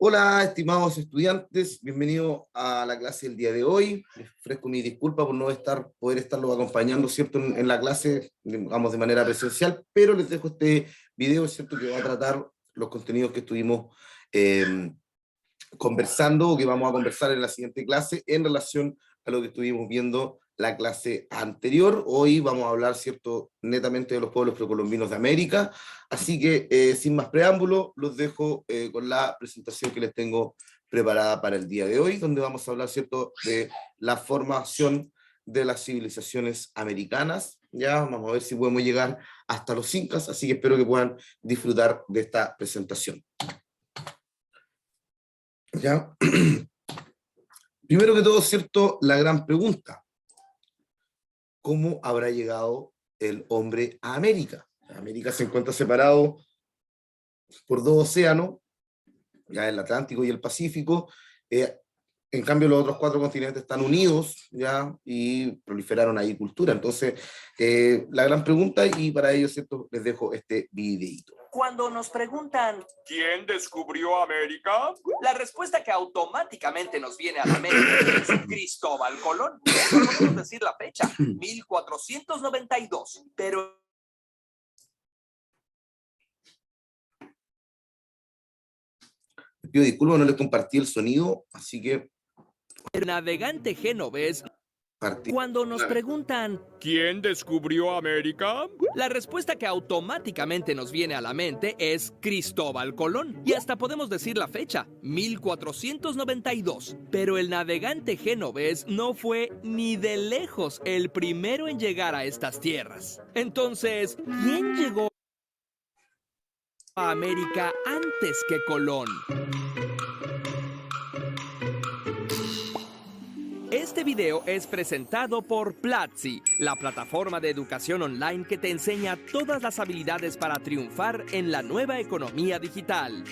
Hola, estimados estudiantes, bienvenidos a la clase del día de hoy. Les ofrezco mi disculpa por no poder estarlos acompañando, ¿cierto?, en la clase, digamos, de manera presencial, pero les dejo este video, ¿cierto?, que va a tratar los contenidos que estuvimos conversando, o que vamos a conversar en la siguiente clase, en relación a lo que estuvimos viendo la clase anterior. Hoy vamos a hablar, ¿cierto?, netamente de los pueblos precolombinos de América, así que sin más preámbulo, los dejo con la presentación que les tengo preparada para el día de hoy, donde vamos a hablar, ¿cierto?, de la formación de las civilizaciones americanas. Ya vamos a ver si podemos llegar hasta los incas, así que espero que puedan disfrutar de esta presentación. ¿Ya? Primero que todo, ¿cierto?, la gran pregunta: ¿cómo habrá llegado el hombre a América? América se encuentra separado por dos océanos, ya el Atlántico y el Pacífico. En cambio, los otros cuatro continentes están unidos, ya, y proliferaron ahí cultura. Entonces, la gran pregunta, y para ello, ¿cierto?, les dejo este videito. Cuando nos preguntan ¿quién descubrió América? la respuesta que automáticamente nos viene a la mente es Cristóbal Colón. Solo podemos decir la fecha, 1492, pero Les pido disculpas, no les compartí el sonido, así que El navegante genovés. Cuando nos preguntan ¿quién descubrió América? la respuesta que automáticamente nos viene a la mente es Cristóbal Colón. Y hasta podemos decir la fecha, 1492. Pero el navegante genovés no fue ni de lejos el primero en llegar a estas tierras. Entonces, ¿quién llegó a América antes que Colón? Este video es presentado por Platzi, la plataforma de educación online que te enseña todas las habilidades para triunfar en la nueva economía digital.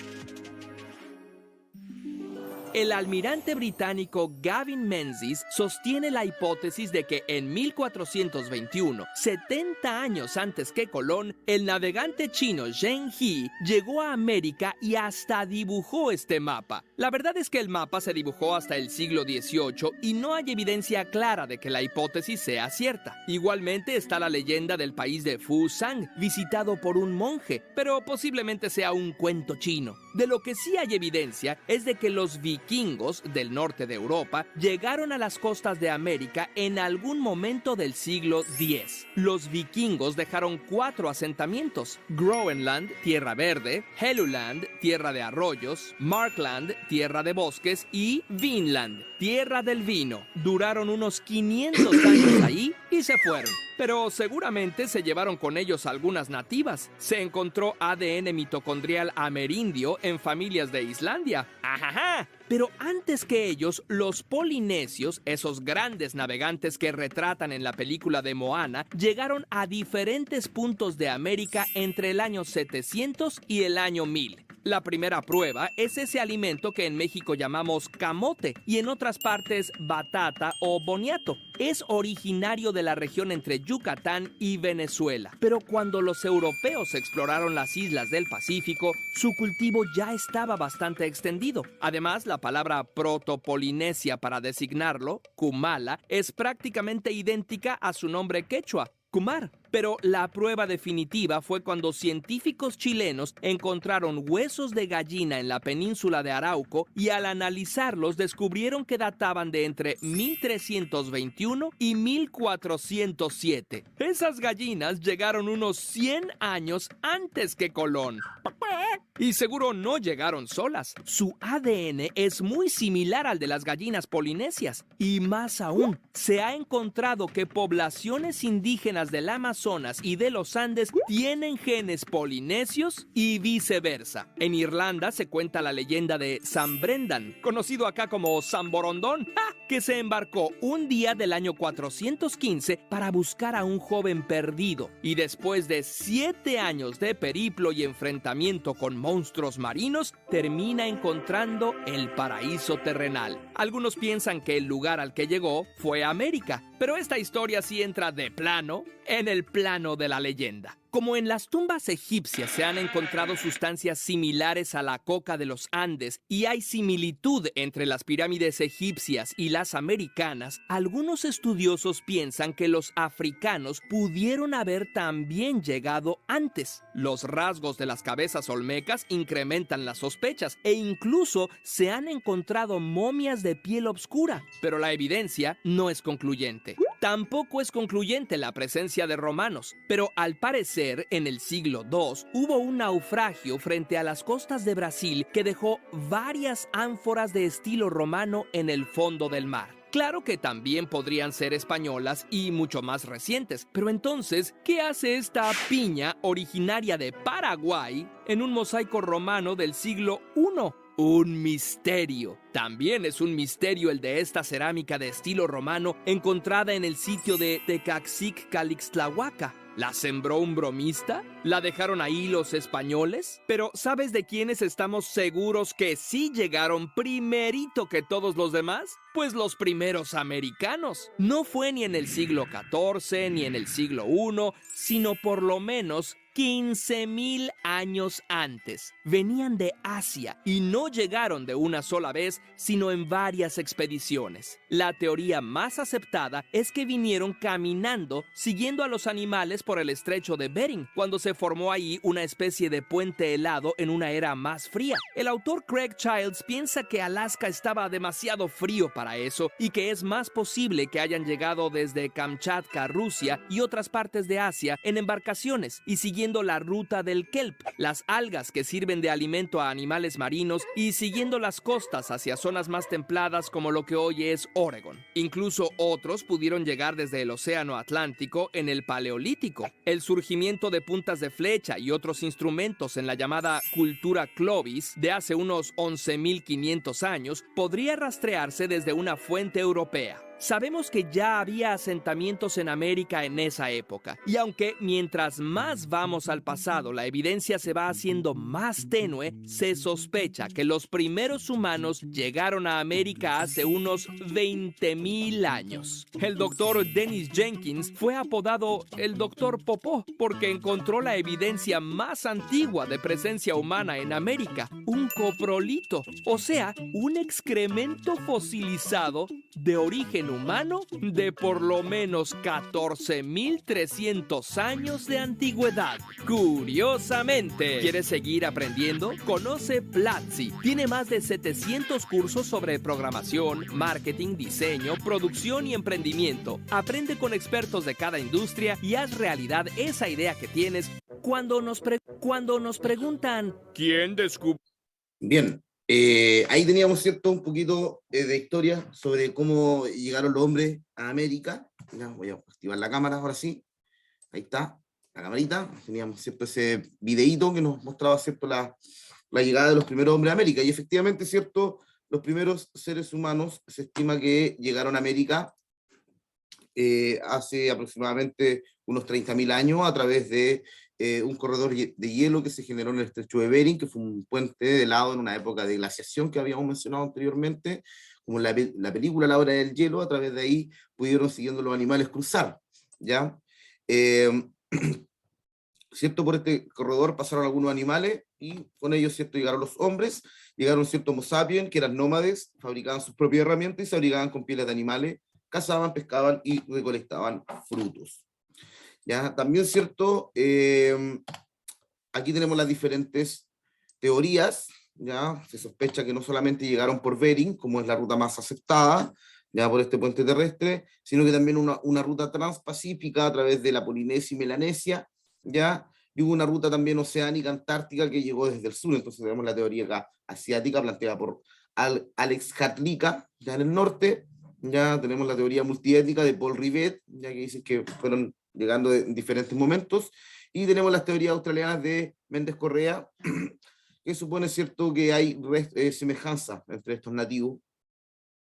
El almirante británico Gavin Menzies sostiene la hipótesis de que en 1421, 70 años antes que Colón, el navegante chino Zheng He llegó a América y hasta dibujó este mapa. La verdad es que el mapa se dibujó hasta el siglo XVIII y no hay evidencia clara de que la hipótesis sea cierta. Igualmente está la leyenda del país de Fusang, visitado por un monje, pero posiblemente sea un cuento chino. De lo que sí hay evidencia es de que los vikingos del norte de Europa llegaron a las costas de América en algún momento del siglo X. Los vikingos dejaron 4 asentamientos: Groenland, tierra verde; Helluland, tierra de arroyos; Markland, tierra de bosques; y Vinland, tierra del vino. Duraron unos 500 años ahí y se fueron. Pero seguramente se llevaron con ellos algunas nativas. Se encontró ADN mitocondrial amerindio en familias de Islandia. ¡Ajaja! Pero antes que ellos, los polinesios, esos grandes navegantes que retratan en la película de Moana, llegaron a diferentes puntos de América entre el año 700 y el año 1000. La primera prueba es ese alimento que en México llamamos camote y en otras partes batata o boniato. Es originario de la región entre Yucatán y Venezuela. Pero cuando los europeos exploraron las islas del Pacífico, su cultivo ya estaba bastante extendido. Además, la palabra protopolinesia para designarlo, Kumala, es prácticamente idéntica a su nombre quechua, Kumar. Pero la prueba definitiva fue cuando científicos chilenos encontraron huesos de gallina en la península de Arauco y al analizarlos descubrieron que databan de entre 1321 y 1407. Esas gallinas llegaron unos 100 años antes que Colón. Y seguro no llegaron solas. Su ADN es muy similar al de las gallinas polinesias. Y más aún, se ha encontrado que poblaciones indígenas del Amazonas y de los Andes tienen genes polinesios y viceversa. En Irlanda se cuenta la leyenda de San Brendan, conocido acá como San Borondón, que se embarcó un día del año 415 para buscar a un joven perdido. Y después de 7 años de periplo y enfrentamiento con monstruos marinos, termina encontrando el paraíso terrenal. Algunos piensan que el lugar al que llegó fue América, pero esta historia sí entra de plano en el plano de la leyenda. Como en las tumbas egipcias se han encontrado sustancias similares a la coca de los Andes y hay similitud entre las pirámides egipcias y las americanas, algunos estudiosos piensan que los africanos pudieron haber también llegado antes. Los rasgos de las cabezas olmecas incrementan las sospechas e incluso se han encontrado momias de piel oscura, pero la evidencia no es concluyente. Tampoco es concluyente la presencia de romanos, pero al parecer en el siglo II hubo un naufragio frente a las costas de Brasil que dejó varias ánforas de estilo romano en el fondo del mar. Claro que también podrían ser españolas y mucho más recientes, pero entonces, ¿qué hace esta piña originaria de Paraguay en un mosaico romano del siglo I? Un misterio. También es un misterio el de esta cerámica de estilo romano encontrada en el sitio de Tecaxic Calixtlahuaca. ¿La sembró un bromista? ¿La dejaron ahí los españoles? Pero ¿sabes de quiénes estamos seguros que sí llegaron primerito que todos los demás? Pues los primeros americanos. No fue ni en el siglo XIV ni en el siglo I, sino por lo menos 15,000 años antes. Venían de Asia y no llegaron de una sola vez, sino en varias expediciones. La teoría más aceptada es que vinieron caminando, siguiendo a los animales por el estrecho de Bering, cuando se formó ahí una especie de puente helado en una era más fría. El autor Craig Childs piensa que Alaska estaba demasiado frío para eso y que es más posible que hayan llegado desde Kamchatka, Rusia y otras partes de Asia en embarcaciones y siguiendo la ruta del kelp, las algas que sirven de alimento a animales marinos, y siguiendo las costas hacia zonas más templadas como lo que hoy es Oregon. Incluso otros pudieron llegar desde el Océano Atlántico en el Paleolítico. El surgimiento de puntas de flecha y otros instrumentos en la llamada cultura Clovis de hace unos 11,500 años podría rastrearse desde una fuente europea. Sabemos que ya había asentamientos en América en esa época, y aunque mientras más vamos al pasado la evidencia se va haciendo más tenue, se sospecha que los primeros humanos llegaron a América hace unos 20,000 años. El doctor Dennis Jenkins fue apodado el Doctor Popó porque encontró la evidencia más antigua de presencia humana en América, un coprolito, o sea, un excremento fosilizado de origen humano de por lo menos 14,300 años de antigüedad. Curiosamente, ¿quieres seguir aprendiendo? Conoce Platzi. Tiene más de 700 cursos sobre programación, marketing, diseño, producción y emprendimiento. Aprende con expertos de cada industria y haz realidad esa idea que tienes. Cuando nos preguntan ¿Quién descubrió? Bien, ahí teníamos, ¿cierto?, un poquito de historia sobre cómo llegaron los hombres a América. Ya, voy a activar la cámara ahora sí. Ahí está, la camarita. Teníamos, ¿cierto?, ese videíto que nos mostraba, ¿cierto?, la llegada de los primeros hombres a América. Y efectivamente, ¿cierto?, los primeros seres humanos se estima que llegaron a América hace aproximadamente unos 30,000 años a través de un corredor de hielo que se generó en el estrecho de Bering, que fue un puente de helado en una época de glaciación que habíamos mencionado anteriormente, como la película La Hora del Hielo. A través de ahí pudieron, siguiendo los animales, cruzar, ¿ya? ¿Cierto? Por este corredor pasaron algunos animales y con ellos, ¿cierto?, llegaron los hombres, llegaron, ¿cierto?, Homo sapiens, que eran nómades, fabricaban sus propias herramientas y se abrigaban con pieles de animales, cazaban, pescaban y recolectaban frutos. ¿Ya? También, ¿cierto? Aquí tenemos las diferentes teorías. ¿Ya? Se sospecha que no solamente llegaron por Bering, como es la ruta más aceptada, ya por este puente terrestre, sino que también una ruta transpacífica a través de la Polinesia y Melanesia, ¿ya? Y hubo una ruta también oceánica antártica que llegó desde el sur. Entonces tenemos la teoría acá asiática planteada por Alex Hartlika, ya en el norte. Ya tenemos la teoría multiétnica de Paul Rivet, ya que dice que fueron llegando en diferentes momentos, y tenemos las teorías australianas de Méndez Correa, que supone, ¿cierto?, que hay semejanza entre estos nativos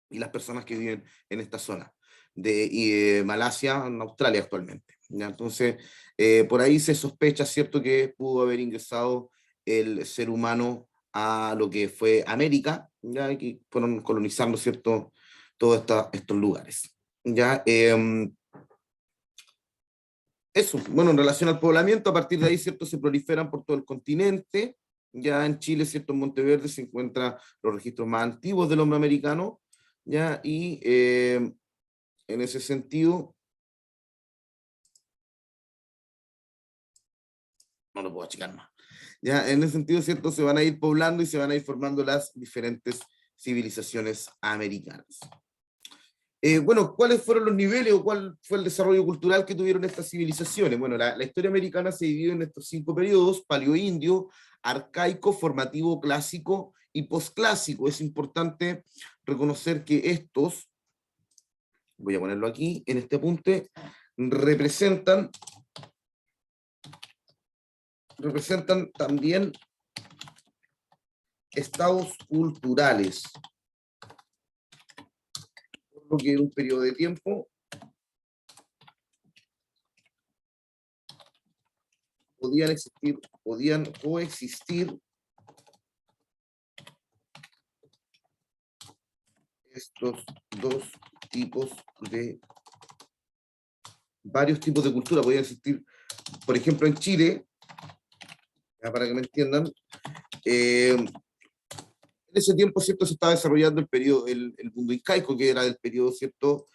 y las personas que viven en esta zona de Malasia, en Australia actualmente. ¿Ya? Entonces, por ahí se sospecha, ¿cierto?, que pudo haber ingresado el ser humano a lo que fue América, ya que fueron colonizando, ¿cierto?, todos estos lugares. ¿Ya? eso, bueno, en relación al poblamiento, a partir de ahí, ¿cierto? Se proliferan por todo el continente. Ya en Chile, ¿cierto? En Monteverde se encuentran los registros más antiguos del hombre americano, ya, y en ese sentido, no lo puedo achicar más. Ya, en ese sentido, ¿cierto? Se van a ir poblando y se van a ir formando las diferentes civilizaciones americanas. Bueno, ¿cuáles fueron los niveles o cuál fue el desarrollo cultural que tuvieron estas civilizaciones? Bueno, la historia americana se divide en estos 5 periodos: paleoindio, arcaico, formativo, clásico y posclásico. Es importante reconocer que estos, voy a ponerlo aquí, en este apunte, representan también estados culturales, por lo que en un periodo de tiempo podían coexistir estos varios tipos de cultura. Podían existir, por ejemplo, en Chile, ya para que me entiendan, en ese tiempo, ¿cierto? Se estaba desarrollando el mundo incaico, que era del periodo, ¿cierto?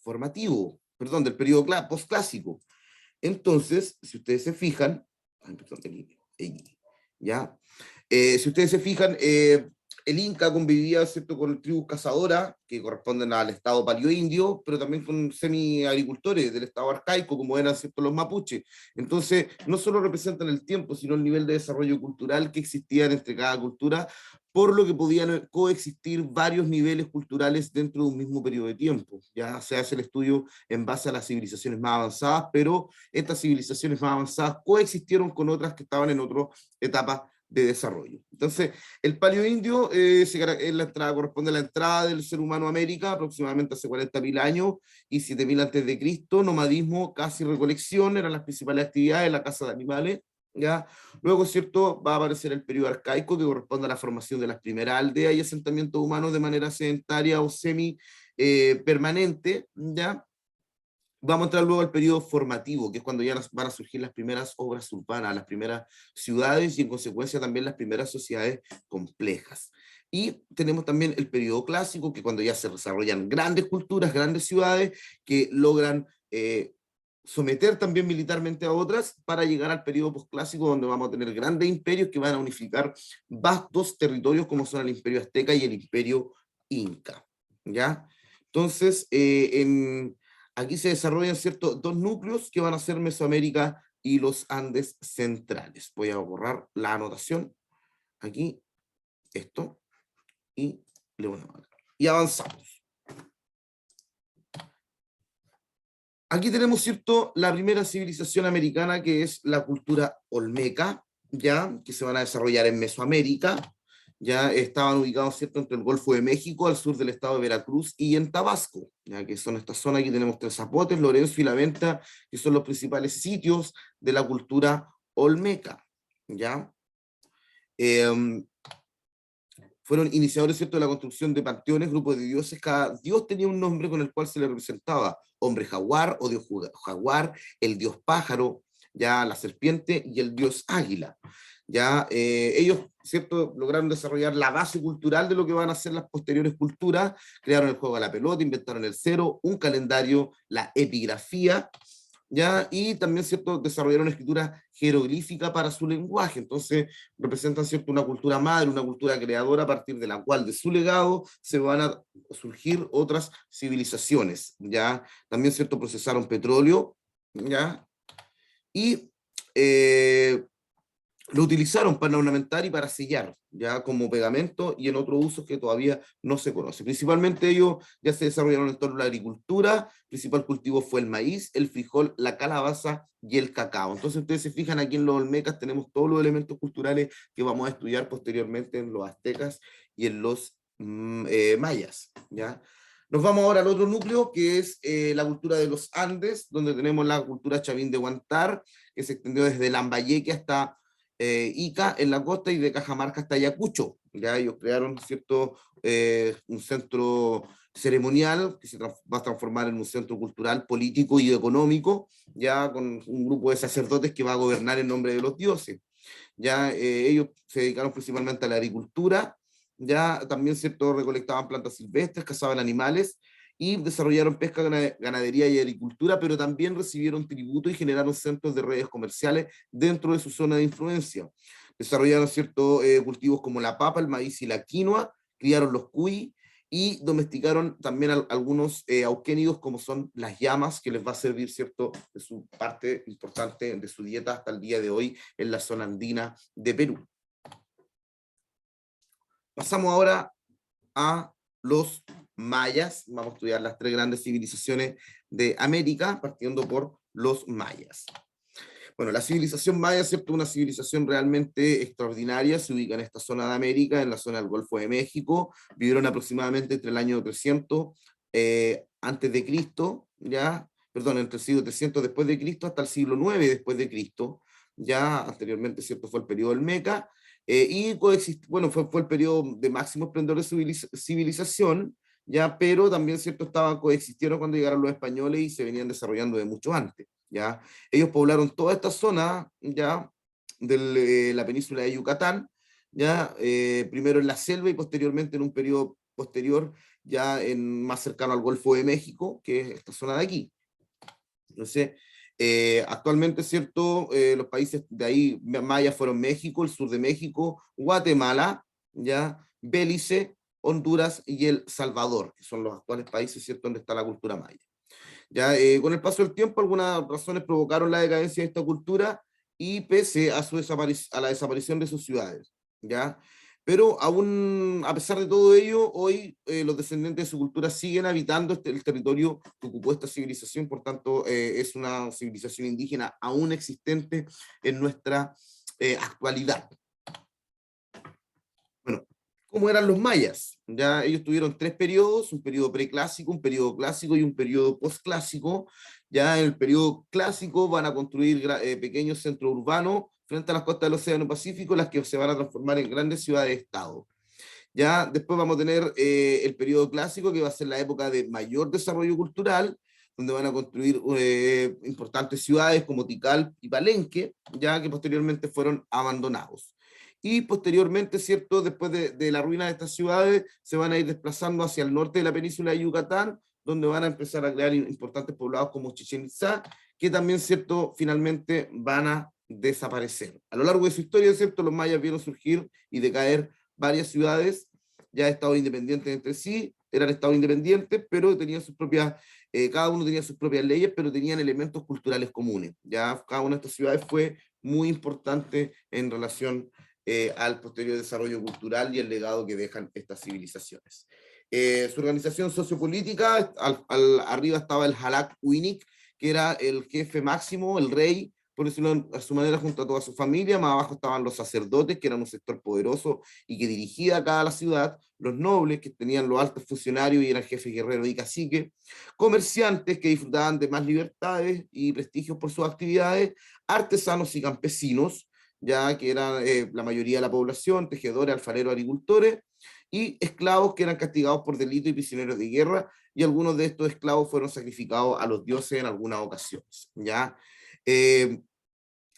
Formativo, perdón, del periodo postclásico. Entonces, si ustedes se fijan, ¿ya? Si ustedes se fijan, el Inca convivía, ¿cierto?, con tribus cazadoras, que corresponden al estado paleoindio, pero también con semi-agricultores del estado arcaico, como eran, ¿cierto?, los mapuches. Entonces, no solo representan el tiempo, sino el nivel de desarrollo cultural que existían entre cada cultura, por lo que podían coexistir varios niveles culturales dentro de un mismo periodo de tiempo. Ya se hace el estudio en base a las civilizaciones más avanzadas, pero estas civilizaciones más avanzadas coexistieron con otras que estaban en otra etapa de desarrollo. Entonces, el paleoindio corresponde a la entrada del ser humano a América, aproximadamente hace 40.000 años, y 7.000 antes de Cristo. Nomadismo, caza y recolección eran las principales actividades, la caza de animales, ¿ya? Luego, ¿cierto?, va a aparecer el periodo arcaico, que corresponde a la formación de las primeras aldeas y asentamientos humanos de manera sedentaria o semi permanente, ¿ya? Vamos a entrar luego al periodo formativo, que es cuando ya van a surgir las primeras obras urbanas, las primeras ciudades y en consecuencia también las primeras sociedades complejas. Y tenemos también el periodo clásico, que cuando ya se desarrollan grandes culturas, grandes ciudades, que logran someter también militarmente a otras, para llegar al periodo posclásico, donde vamos a tener grandes imperios que van a unificar vastos territorios como son el imperio azteca y el imperio inca, ¿ya? Entonces, aquí se desarrollan, ¿cierto?, 2 núcleos que van a ser Mesoamérica y los Andes centrales. Voy a borrar la anotación aquí, esto, y le voy a marcar. Y avanzamos. Aquí tenemos, ¿cierto?, la primera civilización americana, que es la cultura olmeca, ya, que se van a desarrollar en Mesoamérica. Ya estaban ubicados, ¿cierto?, entre el Golfo de México, al sur del estado de Veracruz, y en Tabasco, ya que son estas zonas. Aquí tenemos Tres Zapotes, Lorenzo y La Venta, que son los principales sitios de la cultura olmeca, ¿ya? Fueron iniciadores, ¿cierto?, de la construcción de panteones, grupos de dioses. Cada dios tenía un nombre con el cual se le representaba: hombre jaguar o dios jaguar, el dios pájaro, ya la serpiente, y el dios águila. Ya ellos, ¿cierto?, lograron desarrollar la base cultural de lo que van a ser las posteriores culturas. Crearon el juego de la pelota, inventaron el cero, un calendario, la epigrafía, ¿ya? Y también, ¿cierto?, desarrollaron una escritura jeroglífica para su lenguaje. Entonces representan, ¿cierto?, una cultura madre, una cultura creadora, a partir de la cual, de su legado, se van a surgir otras civilizaciones, ¿ya? También, ¿cierto?, procesaron petróleo, ¿ya? Y lo utilizaron para ornamentar y para sellar, ya como pegamento, y en otros usos que todavía no se conoce. Principalmente ellos ya se desarrollaron en torno a la agricultura. El principal cultivo fue el maíz, el frijol, la calabaza y el cacao. Entonces ustedes se fijan, aquí en los olmecas tenemos todos los elementos culturales que vamos a estudiar posteriormente en los aztecas y en los mayas, ¿ya? Nos vamos ahora al otro núcleo, que es la cultura de los Andes, donde tenemos la cultura chavín de Huántar, que se extendió desde Lambayeque hasta Ica en la costa, y de Cajamarca hasta Ayacucho, ya ellos crearon, ¿cierto?, un centro ceremonial que va a transformar en un centro cultural, político y económico, ya con un grupo de sacerdotes que va a gobernar en nombre de los dioses. Ya ellos se dedicaron principalmente a la agricultura, ya también, ¿cierto?, recolectaban plantas silvestres, cazaban animales y desarrollaron pesca, ganadería y agricultura, pero también recibieron tributo y generaron centros de redes comerciales dentro de su zona de influencia. Desarrollaron ciertos cultivos como la papa, el maíz y la quinoa, criaron los cuy y domesticaron también algunos auquénidos como son las llamas, que les va a servir, ¿cierto?, de su parte importante de su dieta hasta el día de hoy en la zona andina de Perú. Pasamos ahora a los mayas. Vamos a estudiar las 3 grandes civilizaciones de América, partiendo por los mayas. Bueno, la civilización maya, ¿cierto?, una civilización realmente extraordinaria, se ubica en esta zona de América, en la zona del Golfo de México, vivieron aproximadamente entre el año 300 antes de Cristo, ya, perdón, entre el siglo 300 después de Cristo hasta el siglo 9 después de Cristo, ya anteriormente, ¿cierto?, fue el periodo del Meca, y bueno, fue el periodo de máximo esplendor de civilización, ya, pero también, ¿cierto?, coexistieron cuando llegaron los españoles y se venían desarrollando de mucho antes. ¿Ya? Ellos poblaron toda esta zona, ¿ya?, de la península de Yucatán, ¿ya? Primero en la selva y posteriormente en un periodo posterior ya más cercano al Golfo de México, que es esta zona de aquí. Entonces, actualmente, ¿cierto?, los países de ahí mayas fueron México, el sur de México, Guatemala, ¿ya?, Belice, Honduras y El Salvador, que son los actuales países, ¿cierto?, donde está la cultura maya. Ya, con el paso del tiempo, algunas razones provocaron la decadencia de esta cultura y pese a, a la desaparición de sus ciudades, ¿ya? Pero aún, a pesar de todo ello, hoy los descendientes de su cultura siguen habitando el territorio que ocupó esta civilización, por tanto, es una civilización indígena aún existente en nuestra actualidad. Bueno, ¿cómo eran los mayas? Ya ellos tuvieron 3 periodos, un periodo preclásico, un periodo clásico y un periodo postclásico. Ya en el periodo clásico van a construir pequeños centros urbanos frente a las costas del Océano Pacífico, las que se van a transformar en grandes ciudades-estado. Ya después vamos a tener el periodo clásico, que va a ser la época de mayor desarrollo cultural, donde van a construir importantes ciudades como Tikal y Palenque, ya que posteriormente fueron abandonados. Y posteriormente, ¿cierto?, después de la ruina de estas ciudades, se van a ir desplazando hacia el norte de la península de Yucatán, donde van a empezar a crear importantes poblados como Chichén Itzá, que también, ¿cierto?, finalmente van a desaparecer. A lo largo de su historia, ¿cierto?, los mayas vieron surgir y decaer varias ciudades, ya estados independientes entre sí, eran estados independientes, pero tenían sus propias, cada uno tenía sus propias leyes, pero tenían elementos culturales comunes. Ya cada una de estas ciudades fue muy importante en relación al posterior desarrollo cultural y el legado que dejan estas civilizaciones. Su organización sociopolítica, arriba estaba el Halak Uinik, que era el jefe máximo, el rey, por decirlo a su manera, junto a toda su familia. Más abajo estaban los sacerdotes, que eran un sector poderoso y que dirigía acá a la ciudad, los nobles, que tenían los altos funcionarios y eran jefes guerreros y caciques, comerciantes que disfrutaban de más libertades y prestigios por sus actividades, artesanos y campesinos, ya que eran la mayoría de la población, tejedores, alfareros, agricultores, y esclavos que eran castigados por delito y prisioneros de guerra, y algunos de estos esclavos fueron sacrificados a los dioses en algunas ocasiones, ¿ya?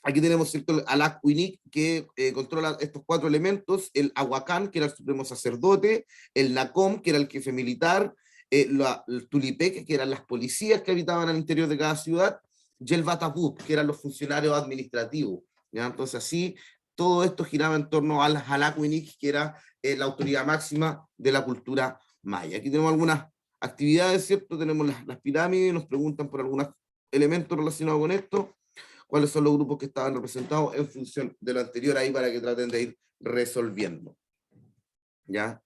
Aquí tenemos, ¿cierto?, el Alak Uinik, que controla estos 4 elementos, el Ahuacán, que era el supremo sacerdote, el Nacom, que era el jefe militar, el Tulipec, que eran las policías que habitaban al interior de cada ciudad, y el Batabuk, que eran los funcionarios administrativos. ¿Ya? Entonces así, todo esto giraba en torno al Halak Uinik, que era la autoridad máxima de la cultura maya. Aquí tenemos algunas actividades, ¿cierto? Tenemos las pirámides, nos preguntan por algunos elementos relacionados con esto, cuáles son los grupos que estaban representados en función de lo anterior ahí para que traten de ir resolviendo. ¿Ya?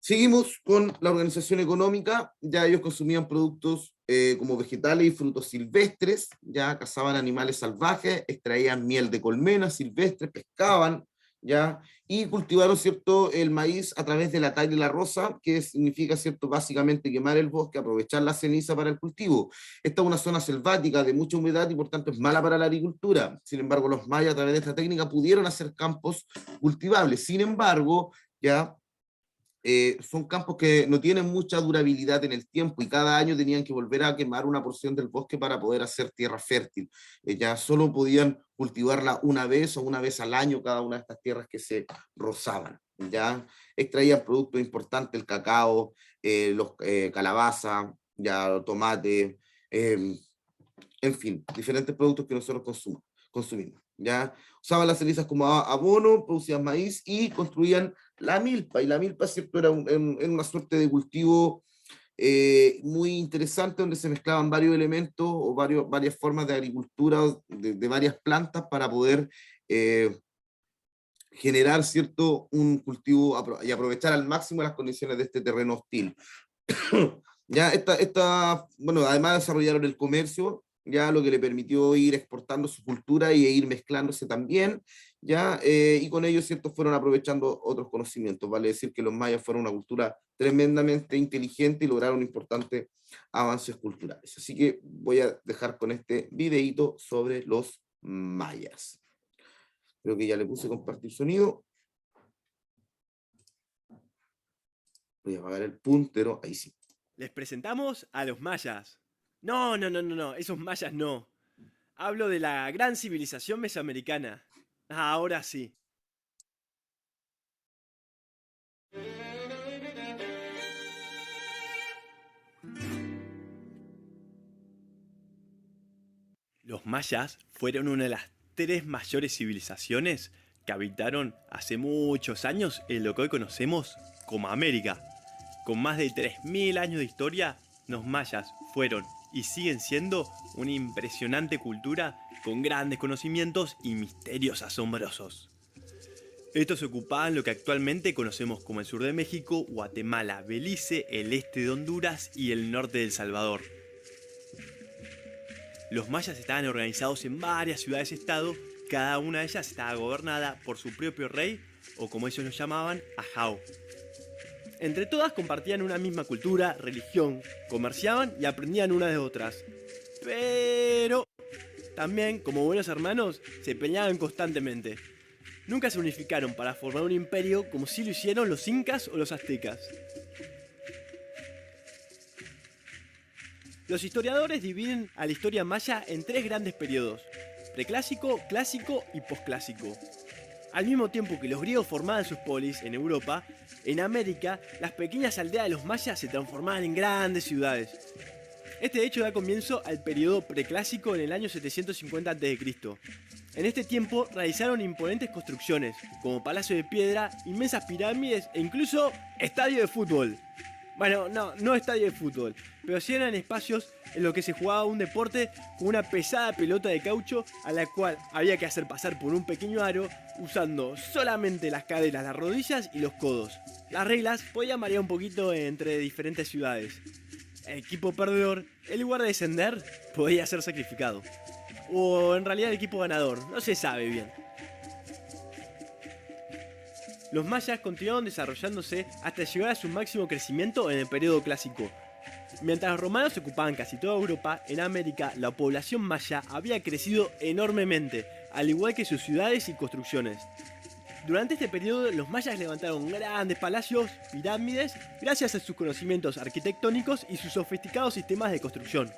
Seguimos con la organización económica. Ya ellos consumían productos como vegetales y frutos silvestres, ya cazaban animales salvajes, extraían miel de colmenas silvestres, pescaban, ¿ya? Y cultivaron, ¿cierto?, el maíz a través de la tala y la roza, que significa, ¿cierto?, básicamente quemar el bosque, aprovechar la ceniza para el cultivo. Esta es una zona selvática de mucha humedad y por tanto es mala para la agricultura. Sin embargo, los mayas a través de esta técnica pudieron hacer campos cultivables. Sin embargo, ya son campos que no tienen mucha durabilidad en el tiempo y cada año tenían que volver a quemar una porción del bosque para poder hacer tierra fértil. Ya solo podían cultivarla una vez o una vez al año cada una de estas tierras que se rozaban. Ya extraían productos importantes, el cacao, los calabaza, ya tomate, en fin, diferentes productos que nosotros consumimos. Ya usaban las cenizas como abono, producían maíz y construían la milpa, y la milpa, ¿cierto?, era una suerte de cultivo muy interesante donde se mezclaban varios elementos o varias formas de agricultura de varias plantas para poder generar, ¿cierto?, un cultivo y aprovechar al máximo las condiciones de este terreno hostil. Ya bueno, además desarrollaron el comercio, ya lo que le permitió ir exportando su cultura y ir mezclándose también, ya, y con ello, ¿cierto?, fueron aprovechando otros conocimientos. Vale decir que los mayas fueron una cultura tremendamente inteligente y lograron importantes avances culturales. Así que voy a dejar con este videíto sobre los mayas. Creo que ya le puse compartir sonido. Voy a apagar el puntero, ahí sí. Les presentamos a los mayas. No, esos mayas no. Hablo de la gran civilización mesoamericana. Ahora sí. Los mayas fueron una de las 3 mayores civilizaciones que habitaron hace muchos años en lo que hoy conocemos como América. Con más de 3000 años de historia, los mayas fueron y siguen siendo una impresionante cultura con grandes conocimientos y misterios asombrosos. Estos ocupaban lo que actualmente conocemos como el sur de México, Guatemala, Belice, el este de Honduras y el norte de El Salvador. Los mayas estaban organizados en varias ciudades-estado, cada una de ellas estaba gobernada por su propio rey, o como ellos lo llamaban, ajao. Entre todas compartían una misma cultura, religión, comerciaban y aprendían unas de otras. Pero también, como buenos hermanos, se peleaban constantemente. Nunca se unificaron para formar un imperio como si lo hicieron los incas o los aztecas. Los historiadores dividen a la historia maya en 3 grandes periodos: preclásico, clásico y posclásico. Al mismo tiempo que los griegos formaban sus polis en Europa, en América, las pequeñas aldeas de los mayas se transformaban en grandes ciudades. Este hecho da comienzo al periodo preclásico en el año 750 a.C. En este tiempo realizaron imponentes construcciones, como palacios de piedra, inmensas pirámides e incluso estadio de fútbol. Bueno, no estadio de fútbol, pero sí eran espacios en los que se jugaba un deporte con una pesada pelota de caucho a la cual había que hacer pasar por un pequeño aro usando solamente las caderas, las rodillas y los codos. Las reglas podían variar un poquito entre diferentes ciudades. El equipo perdedor, en lugar de descender, podía ser sacrificado. O en realidad el equipo ganador, no se sabe bien. Los mayas continuaron desarrollándose hasta llegar a su máximo crecimiento en el periodo clásico. Mientras los romanos ocupaban casi toda Europa, en América la población maya había crecido enormemente, al igual que sus ciudades y construcciones. Durante este periodo los mayas levantaron grandes palacios, pirámides, gracias a sus conocimientos arquitectónicos y sus sofisticados sistemas de construcción.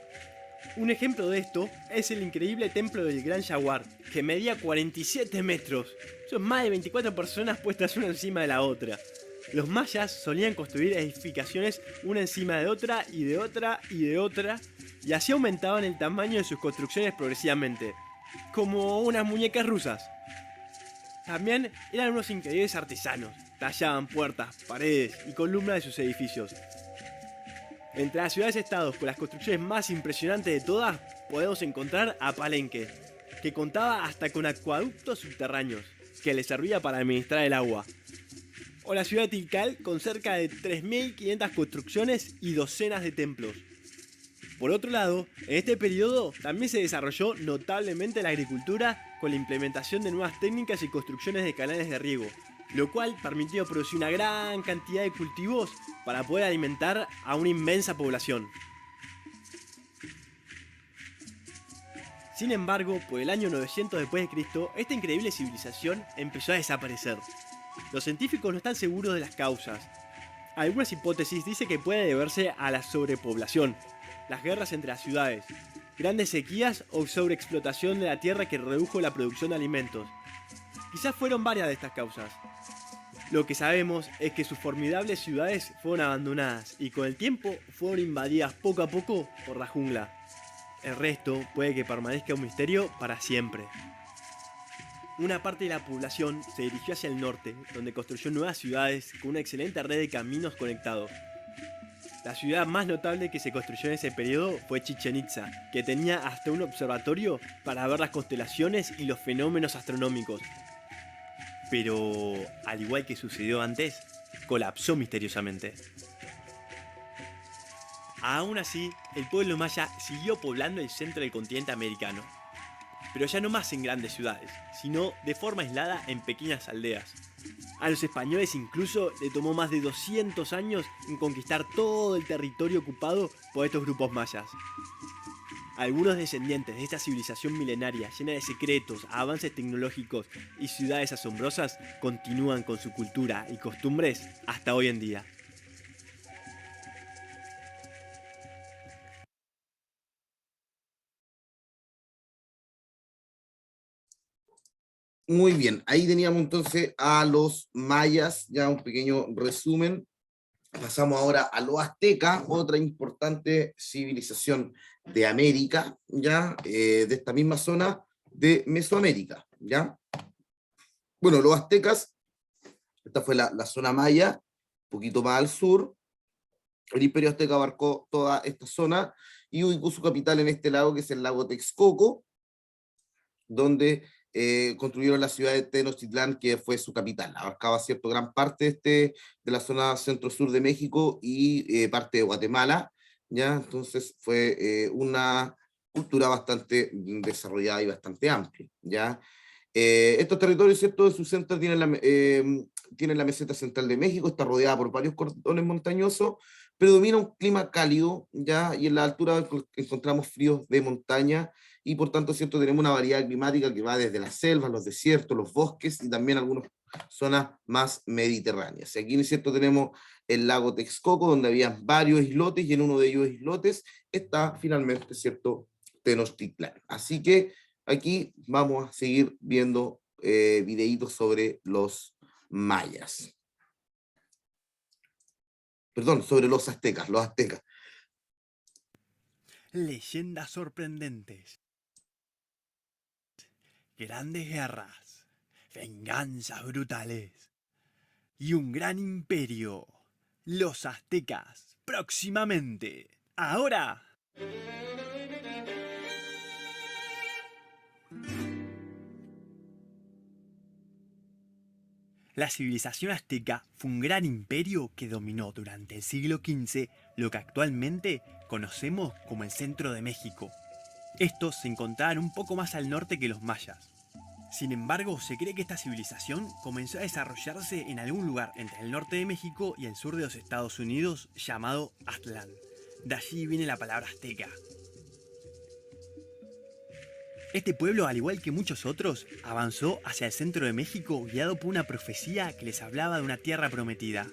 Un ejemplo de esto es el increíble templo del Gran Jaguar, que medía 47 metros. Son más de 24 personas puestas una encima de la otra. Los mayas solían construir edificaciones una encima de otra y de otra y de otra, y así aumentaban el tamaño de sus construcciones progresivamente, como unas muñecas rusas. También eran unos increíbles artesanos, tallaban puertas, paredes y columnas de sus edificios. Entre las ciudades-estados con las construcciones más impresionantes de todas, podemos encontrar a Palenque, que contaba hasta con acueductos subterráneos, que le servía para administrar el agua. O la ciudad de Tikal, con cerca de 3.500 construcciones y docenas de templos. Por otro lado, en este periodo también se desarrolló notablemente la agricultura con la implementación de nuevas técnicas y construcciones de canales de riego, lo cual permitió producir una gran cantidad de cultivos para poder alimentar a una inmensa población. Sin embargo, por el año 900 después de Cristo, esta increíble civilización empezó a desaparecer. Los científicos no están seguros de las causas. Algunas hipótesis dicen que puede deberse a la sobrepoblación, las guerras entre las ciudades, grandes sequías o sobreexplotación de la tierra que redujo la producción de alimentos. Quizás fueron varias de estas causas. Lo que sabemos es que sus formidables ciudades fueron abandonadas y con el tiempo fueron invadidas poco a poco por la jungla. El resto puede que permanezca un misterio para siempre. Una parte de la población se dirigió hacia el norte, donde construyó nuevas ciudades con una excelente red de caminos conectados. La ciudad más notable que se construyó en ese periodo fue Chichén Itzá, que tenía hasta un observatorio para ver las constelaciones y los fenómenos astronómicos. Pero, al igual que sucedió antes, colapsó misteriosamente. Aún así, el pueblo maya siguió poblando el centro del continente americano, pero ya no más en grandes ciudades, sino de forma aislada en pequeñas aldeas. A los españoles incluso le tomó más de 200 años en conquistar todo el territorio ocupado por estos grupos mayas. Algunos descendientes de esta civilización milenaria llena de secretos, avances tecnológicos y ciudades asombrosas continúan con su cultura y costumbres hasta hoy en día. Muy bien, ahí teníamos entonces a los mayas, ya un pequeño resumen. Pasamos ahora a los aztecas, otra importante civilización de América, ya de esta misma zona de Mesoamérica, ya. Bueno, los aztecas, esta fue la zona maya, un poquito más al sur. El imperio azteca abarcó toda esta zona y ubicó su capital en este lago, que es el lago Texcoco, donde construyeron la ciudad de Tenochtitlán, que fue su capital. Abarcaba cierto gran parte de la zona centro-sur de México y parte de Guatemala, ¿ya? Entonces fue una cultura bastante desarrollada y bastante amplia, ¿ya? Estos territorios, ¿cierto?, de su centro tienen la meseta central de México, está rodeada por varios cordones montañosos, predomina un clima cálido, ¿ya? Y en la altura encontramos fríos de montaña, y por tanto, ¿cierto?, tenemos una variedad climática que va desde las selvas, los desiertos, los bosques, y también algunas zonas más mediterráneas. Aquí, ¿cierto?, tenemos el lago Texcoco, donde había varios islotes, y en uno de ellos islotes está finalmente, ¿cierto?, Tenochtitlán. Así que aquí vamos a seguir viendo videitos sobre los mayas. Perdón, sobre los aztecas, Leyendas sorprendentes. Grandes guerras, venganzas brutales y un gran imperio. Los aztecas, próximamente. Ahora. La civilización azteca fue un gran imperio que dominó durante el siglo XV lo que actualmente conocemos como el centro de México. Estos se encontraban un poco más al norte que los mayas. Sin embargo, se cree que esta civilización comenzó a desarrollarse en algún lugar entre el norte de México y el sur de los Estados Unidos llamado Aztlán. De allí viene la palabra azteca. Este pueblo, al igual que muchos otros, avanzó hacia el centro de México guiado por una profecía que les hablaba de una tierra prometida.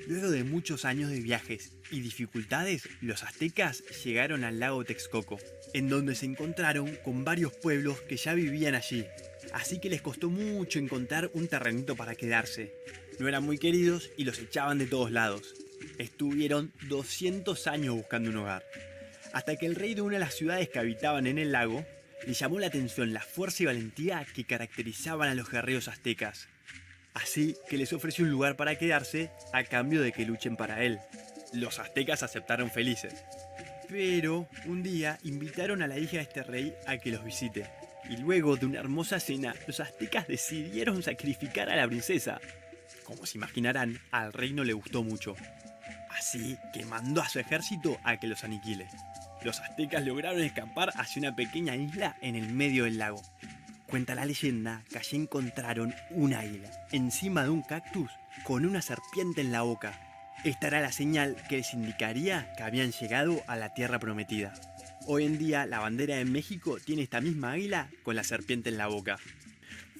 Luego de muchos años de viajes y dificultades, los aztecas llegaron al lago Texcoco, en donde se encontraron con varios pueblos que ya vivían allí. Así que les costó mucho encontrar un terrenito para quedarse. No eran muy queridos y los echaban de todos lados. Estuvieron 200 años buscando un hogar, hasta que el rey de una de las ciudades que habitaban en el lago le llamó la atención la fuerza y valentía que caracterizaban a los guerreros aztecas. Así que les ofreció un lugar para quedarse a cambio de que luchen para él. Los aztecas aceptaron felices. Pero un día invitaron a la hija de este rey a que los visite. Y luego de una hermosa cena, los aztecas decidieron sacrificar a la princesa. Como se imaginarán, al rey no le gustó mucho. Así que mandó a su ejército a que los aniquile. Los aztecas lograron escapar hacia una pequeña isla en el medio del lago. Cuenta la leyenda que allí encontraron un águila encima de un cactus con una serpiente en la boca. Esta era la señal que les indicaría que habían llegado a la tierra prometida. Hoy en día la bandera de México tiene esta misma águila con la serpiente en la boca.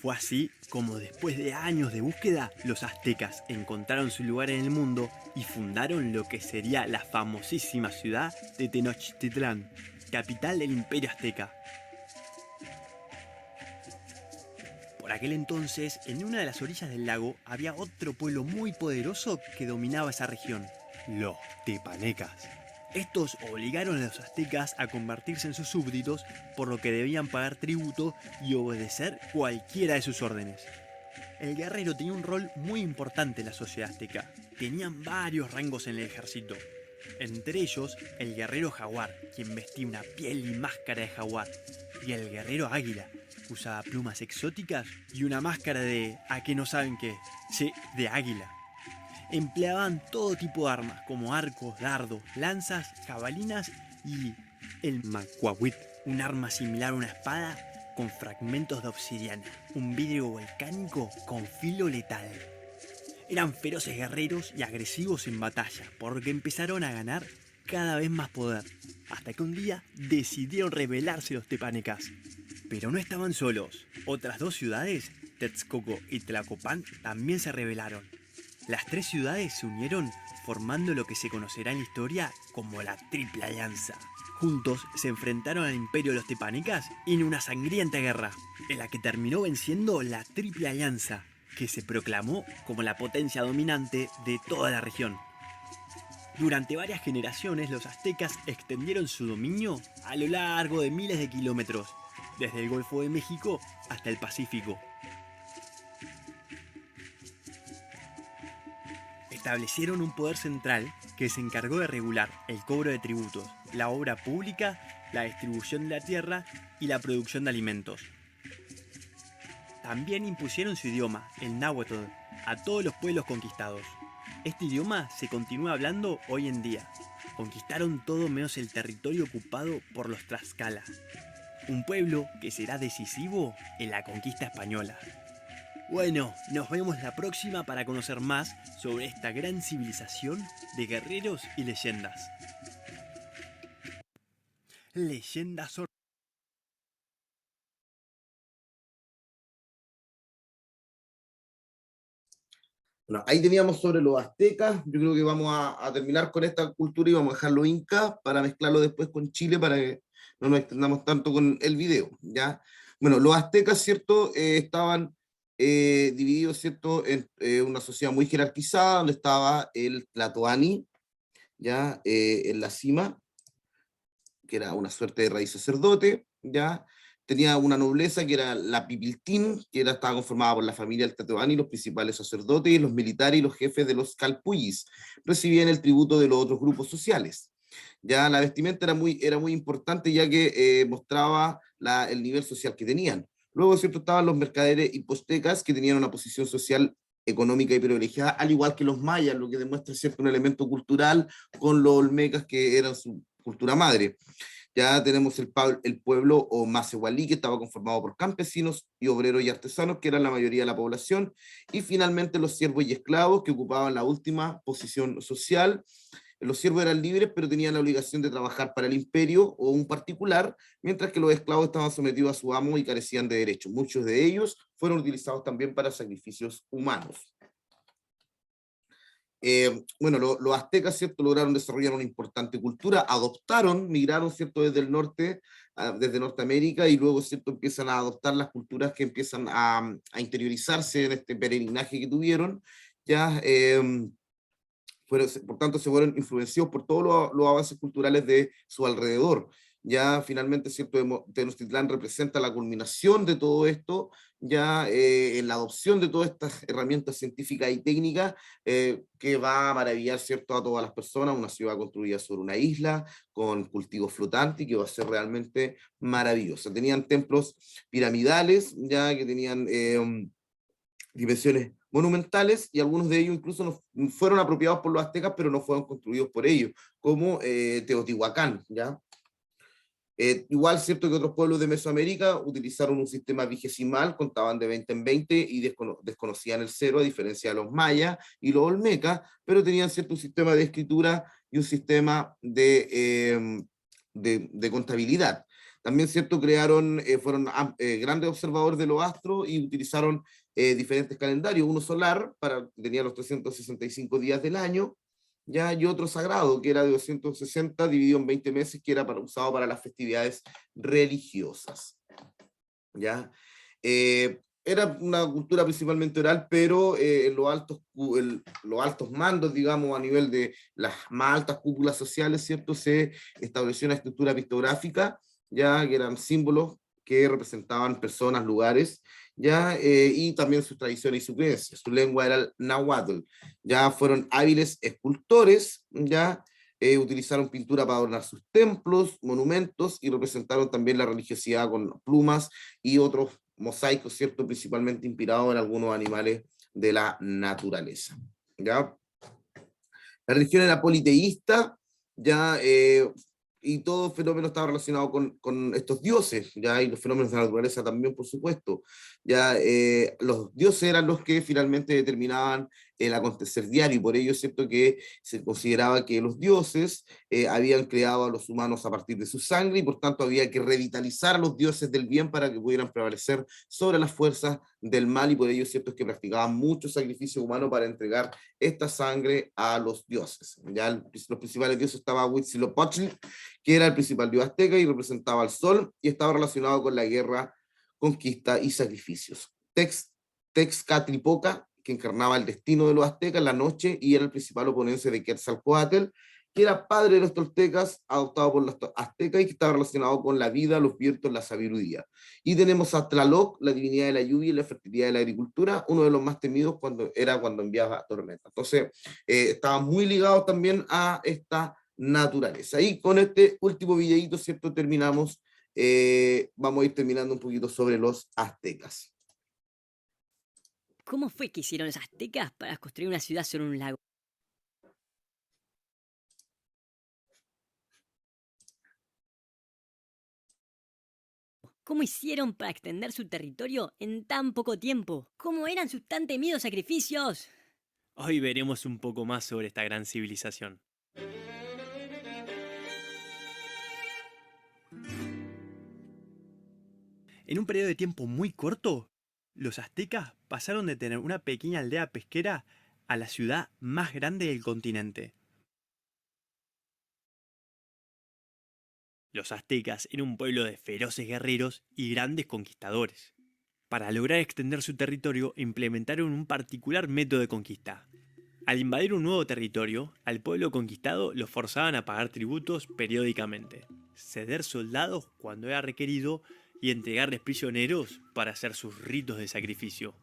Fue así como después de años de búsqueda, los aztecas encontraron su lugar en el mundo y fundaron lo que sería la famosísima ciudad de Tenochtitlán, capital del Imperio Azteca. Por aquel entonces, en una de las orillas del lago, había otro pueblo muy poderoso que dominaba esa región, los tepanecas. Estos obligaron a los aztecas a convertirse en sus súbditos, por lo que debían pagar tributo y obedecer cualquiera de sus órdenes. El guerrero tenía un rol muy importante en la sociedad azteca. Tenían varios rangos en el ejército. Entre ellos, el guerrero jaguar, quien vestía una piel y máscara de jaguar, y el guerrero águila, que usaba plumas exóticas y una máscara de... ¿a qué no saben qué? Sí, de águila. Empleaban todo tipo de armas, como arcos, dardos, lanzas, jabalinas y el macuahuit, un arma similar a una espada con fragmentos de obsidiana, un vidrio volcánico con filo letal. Eran feroces guerreros y agresivos en batalla, porque empezaron a ganar cada vez más poder, hasta que un día decidieron rebelarse los tepanecas. Pero no estaban solos. Otras dos ciudades, Texcoco y Tlacopan, también se rebelaron. Las tres ciudades se unieron formando lo que se conocerá en la historia como la Triple Alianza. Juntos se enfrentaron al imperio de los tepanecas en una sangrienta guerra, en la que terminó venciendo la Triple Alianza, que se proclamó como la potencia dominante de toda la región. Durante varias generaciones los aztecas extendieron su dominio a lo largo de miles de kilómetros, desde el Golfo de México hasta el Pacífico. Establecieron un poder central que se encargó de regular el cobro de tributos, la obra pública, la distribución de la tierra y la producción de alimentos. También impusieron su idioma, el náhuatl, a todos los pueblos conquistados. Este idioma se continúa hablando hoy en día. Conquistaron todo menos el territorio ocupado por los Tlaxcala, un pueblo que será decisivo en la conquista española. Bueno, nos vemos la próxima para conocer más sobre esta gran civilización de guerreros y leyendas. Leyendas. Bueno, ahí teníamos sobre los aztecas. Yo creo que vamos a terminar con esta cultura y vamos a dejarlo inca para mezclarlo después con Chile para que no nos extendamos tanto con el video, ¿ya? Bueno, los aztecas, ¿cierto? Estaban divididos, ¿cierto? En una sociedad muy jerarquizada, donde estaba el Tlatoani, ¿ya? En la cima, que era una suerte de rey sacerdote, ¿ya? Tenía una nobleza que era la Pipiltín, que estaba conformada por la familia del Tlatoani, los principales sacerdotes, los militares y los jefes de los calpullis. Recibían el tributo de los otros grupos sociales. Ya la vestimenta era muy importante, ya que mostraba el nivel social que tenían. Luego, ¿cierto?, estaban los mercaderes hipostecas, que tenían una posición social, económica y privilegiada, al igual que los mayas, lo que demuestra, ¿cierto?, un elemento cultural con los olmecas, que eran su cultura madre. Ya tenemos el pueblo o Macehualí, que estaba conformado por campesinos y obreros y artesanos, que eran la mayoría de la población, y finalmente los siervos y esclavos, que ocupaban la última posición social. Los siervos eran libres, pero tenían la obligación de trabajar para el imperio o un particular, mientras que los esclavos estaban sometidos a su amo y carecían de derechos. Muchos de ellos fueron utilizados también para sacrificios humanos. Bueno, los aztecas, ¿cierto?, lograron desarrollar una importante cultura, migraron, ¿cierto?, desde el norte, desde Norteamérica, y luego, ¿cierto?, empiezan a adoptar las culturas que empiezan a interiorizarse en este peregrinaje que tuvieron, ya, por tanto se fueron influenciados por todos los avances culturales de su alrededor. Ya finalmente, ¿cierto?, Tenochtitlán representa la culminación de todo esto, ya en la adopción de todas estas herramientas científicas y técnicas, que va a maravillar, ¿cierto?, a todas las personas. Una ciudad construida sobre una isla, con cultivos flotantes, que va a ser realmente maravillosa. Tenían templos piramidales, ya que tenían dimensiones monumentales, y algunos de ellos incluso no fueron apropiados por los aztecas, pero no fueron construidos por ellos, como Teotihuacán, ¿ya? Igual, cierto que otros pueblos de Mesoamérica utilizaron un sistema vigesimal, contaban de 20 en 20 y desconocían el cero, a diferencia de los mayas y los olmecas, pero tenían cierto sistema de escritura y un sistema de contabilidad. También, cierto, fueron grandes observadores de los astros y utilizaron diferentes calendarios, uno solar, tenía los 365 días del año, ¿ya? Y otro sagrado, que era de 260, dividido en 20 meses, que era usado para las festividades religiosas, ¿ya? Era una cultura principalmente oral, pero los altos mandos, digamos, a nivel de las más altas cúpulas sociales, ¿cierto? Se estableció una estructura pictográfica, ya que eran símbolos que representaban personas, lugares, ya, y también sus tradiciones y sus creencias. Su lengua era el náhuatl. Ya fueron hábiles escultores, ya utilizaron pintura para adornar sus templos, monumentos, y representaron también la religiosidad con plumas y otros mosaicos, ¿cierto? Principalmente inspirados en algunos animales de la naturaleza, ¿ya? La religión era politeísta, ya, y todo fenómeno estaba relacionado con estos dioses, ya, y los fenómenos de la naturaleza también, por supuesto. Ya, los dioses eran los que finalmente determinaban el acontecer diario, y por ello es cierto que se consideraba que los dioses habían creado a los humanos a partir de su sangre, y por tanto había que revitalizar a los dioses del bien para que pudieran prevalecer sobre las fuerzas del mal, y por ello es cierto que practicaban mucho sacrificio humano para entregar esta sangre a los dioses. Ya los principales dioses estaban Huitzilopochtli, que era el principal dios azteca y representaba al sol, y estaba relacionado con la guerra, conquista y sacrificios. Texcatlipoca, que encarnaba el destino de los aztecas en la noche y era el principal oponente de Quetzalcóatl, que era padre de los toltecas, adoptado por los aztecas y que estaba relacionado con la vida, los vientos, la sabiduría. Y tenemos a Tlaloc, la divinidad de la lluvia y la fertilidad de la agricultura, uno de los más temidos cuando enviaba tormentas. Entonces, estaban muy ligados también a esta naturaleza. Y con este último videíto, ¿cierto? Terminamos, vamos a ir terminando un poquito sobre los aztecas. ¿Cómo fue que hicieron los aztecas para construir una ciudad sobre un lago? ¿Cómo hicieron para extender su territorio en tan poco tiempo? ¿Cómo eran sus tan temidos sacrificios? Hoy veremos un poco más sobre esta gran civilización. En un periodo de tiempo muy corto, los aztecas pasaron de tener una pequeña aldea pesquera a la ciudad más grande del continente. Los aztecas eran un pueblo de feroces guerreros y grandes conquistadores. Para lograr extender su territorio, implementaron un particular método de conquista. Al invadir un nuevo territorio, al pueblo conquistado lo forzaban a pagar tributos periódicamente, ceder soldados cuando era requerido y entregarles prisioneros para hacer sus ritos de sacrificio.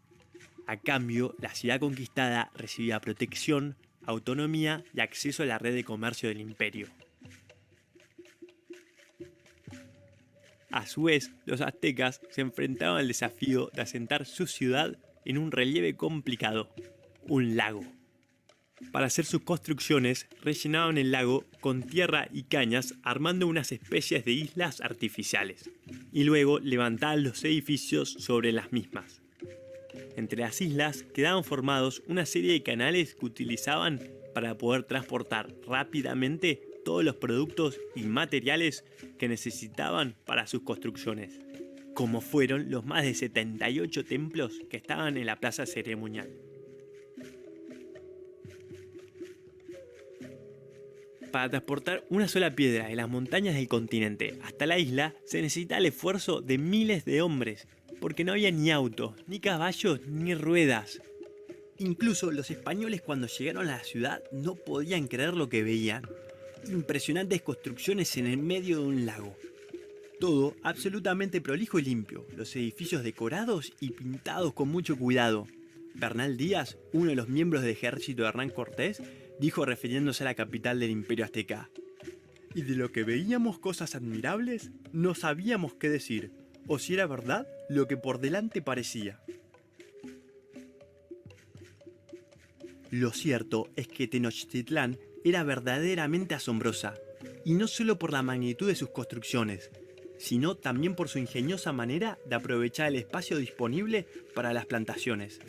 A cambio, la ciudad conquistada recibía protección, autonomía y acceso a la red de comercio del imperio. A su vez, los aztecas se enfrentaban al desafío de asentar su ciudad en un relieve complicado, un lago. Para hacer sus construcciones, rellenaban el lago con tierra y cañas, armando unas especies de islas artificiales, y luego levantaban los edificios sobre las mismas. Entre las islas quedaban formados una serie de canales que utilizaban para poder transportar rápidamente todos los productos y materiales que necesitaban para sus construcciones, como fueron los más de 78 templos que estaban en la plaza ceremonial. Para transportar una sola piedra de las montañas del continente hasta la isla se necesita el esfuerzo de miles de hombres, porque no había ni autos, ni caballos, ni ruedas. Incluso los españoles cuando llegaron a la ciudad no podían creer lo que veían. Impresionantes construcciones en el medio de un lago. Todo absolutamente prolijo y limpio, los edificios decorados y pintados con mucho cuidado. Bernal Díaz, uno de los miembros del ejército de Hernán Cortés, dijo refiriéndose a la capital del Imperio Azteca: y de lo que veíamos cosas admirables, no sabíamos qué decir, o si era verdad lo que por delante parecía. Lo cierto es que Tenochtitlán era verdaderamente asombrosa, y no solo por la magnitud de sus construcciones, sino también por su ingeniosa manera de aprovechar el espacio disponible para las plantaciones.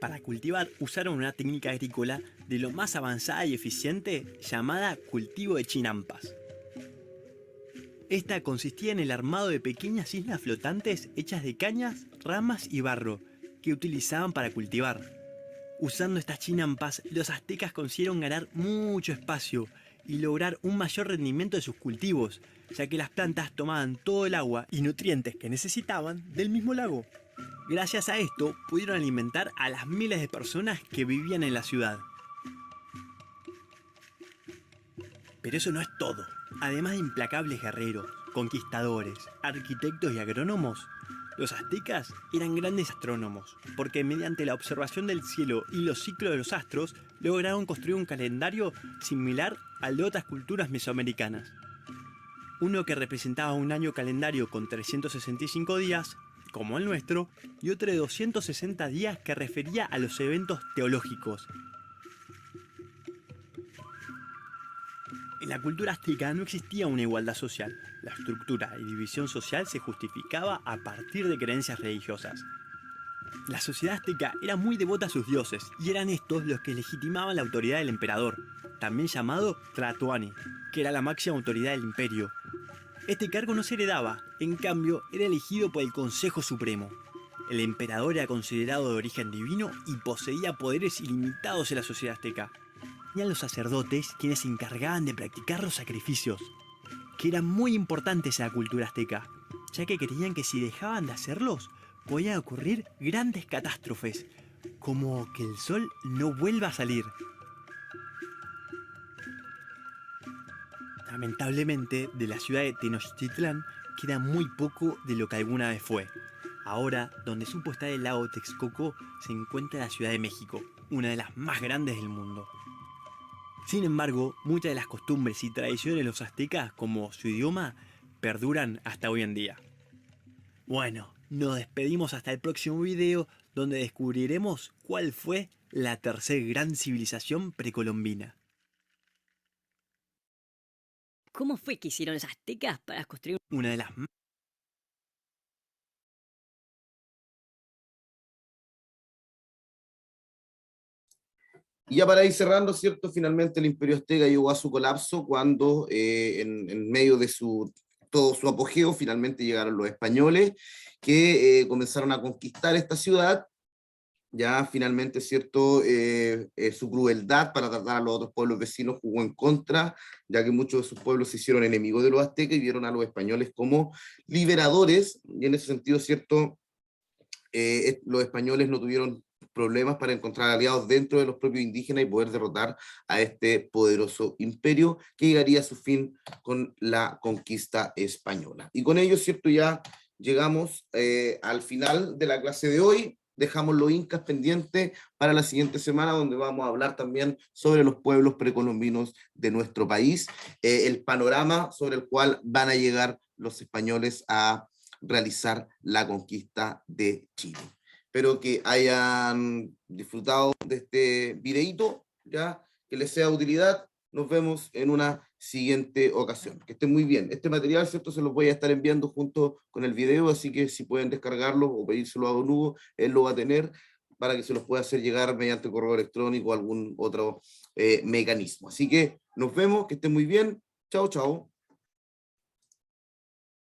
Para cultivar usaron una técnica agrícola de lo más avanzada y eficiente llamada cultivo de chinampas. Esta consistía en el armado de pequeñas islas flotantes hechas de cañas, ramas y barro que utilizaban para cultivar. Usando estas chinampas, los aztecas consiguieron ganar mucho espacio y lograr un mayor rendimiento de sus cultivos, ya que las plantas tomaban todo el agua y nutrientes que necesitaban del mismo lago. Gracias a esto, pudieron alimentar a las miles de personas que vivían en la ciudad. Pero eso no es todo. Además de implacables guerreros, conquistadores, arquitectos y agrónomos, los aztecas eran grandes astrónomos, porque mediante la observación del cielo y los ciclos de los astros, lograron construir un calendario similar al de otras culturas mesoamericanas. Uno que representaba un año calendario con 365 días, como el nuestro, y otro de 260 días que refería a los eventos teológicos. En la cultura azteca no existía una igualdad social. La estructura y división social se justificaba a partir de creencias religiosas. La sociedad azteca era muy devota a sus dioses, y eran estos los que legitimaban la autoridad del emperador, también llamado Tlatoani, que era la máxima autoridad del imperio. Este cargo no se heredaba, en cambio era elegido por el Consejo Supremo. El emperador era considerado de origen divino y poseía poderes ilimitados en la sociedad azteca. Eran los sacerdotes quienes se encargaban de practicar los sacrificios, que eran muy importantes en la cultura azteca, ya que creían que si dejaban de hacerlos, podían ocurrir grandes catástrofes, como que el sol no vuelva a salir. Lamentablemente, de la ciudad de Tenochtitlán queda muy poco de lo que alguna vez fue. Ahora, donde supo estar el lago Texcoco, se encuentra la Ciudad de México, una de las más grandes del mundo. Sin embargo, muchas de las costumbres y tradiciones de los aztecas, como su idioma, perduran hasta hoy en día. Bueno, nos despedimos hasta el próximo video, donde descubriremos cuál fue la tercera gran civilización precolombina. ¿Cómo fue que hicieron los aztecas para construir Una de las Y ya para ir cerrando, ¿cierto? Finalmente el Imperio Azteca llegó a su colapso cuando en medio de todo su apogeo finalmente llegaron los españoles que comenzaron a conquistar esta ciudad. Ya finalmente, ¿cierto? Su crueldad para tratar a los otros pueblos vecinos jugó en contra, ya que muchos de sus pueblos se hicieron enemigos de los aztecas y vieron a los españoles como liberadores, y en ese sentido, ¿cierto? Los españoles no tuvieron problemas para encontrar aliados dentro de los propios indígenas y poder derrotar a este poderoso imperio que llegaría a su fin con la conquista española. Y con ello, ¿cierto? Ya llegamos al final de la clase de hoy. Dejamos los incas pendientes para la siguiente semana, donde vamos a hablar también sobre los pueblos precolombinos de nuestro país, el panorama sobre el cual van a llegar los españoles a realizar la conquista de Chile. Espero que hayan disfrutado de este videíto, ya que les sea de utilidad. Nos vemos en una siguiente ocasión. Que estén muy bien. Este material, ¿cierto? Se los voy a estar enviando junto con el video, así que si pueden descargarlo o pedírselo a Don Hugo, él lo va a tener para que se los pueda hacer llegar mediante correo electrónico o algún otro mecanismo. Así que nos vemos, que estén muy bien. Chao, chao.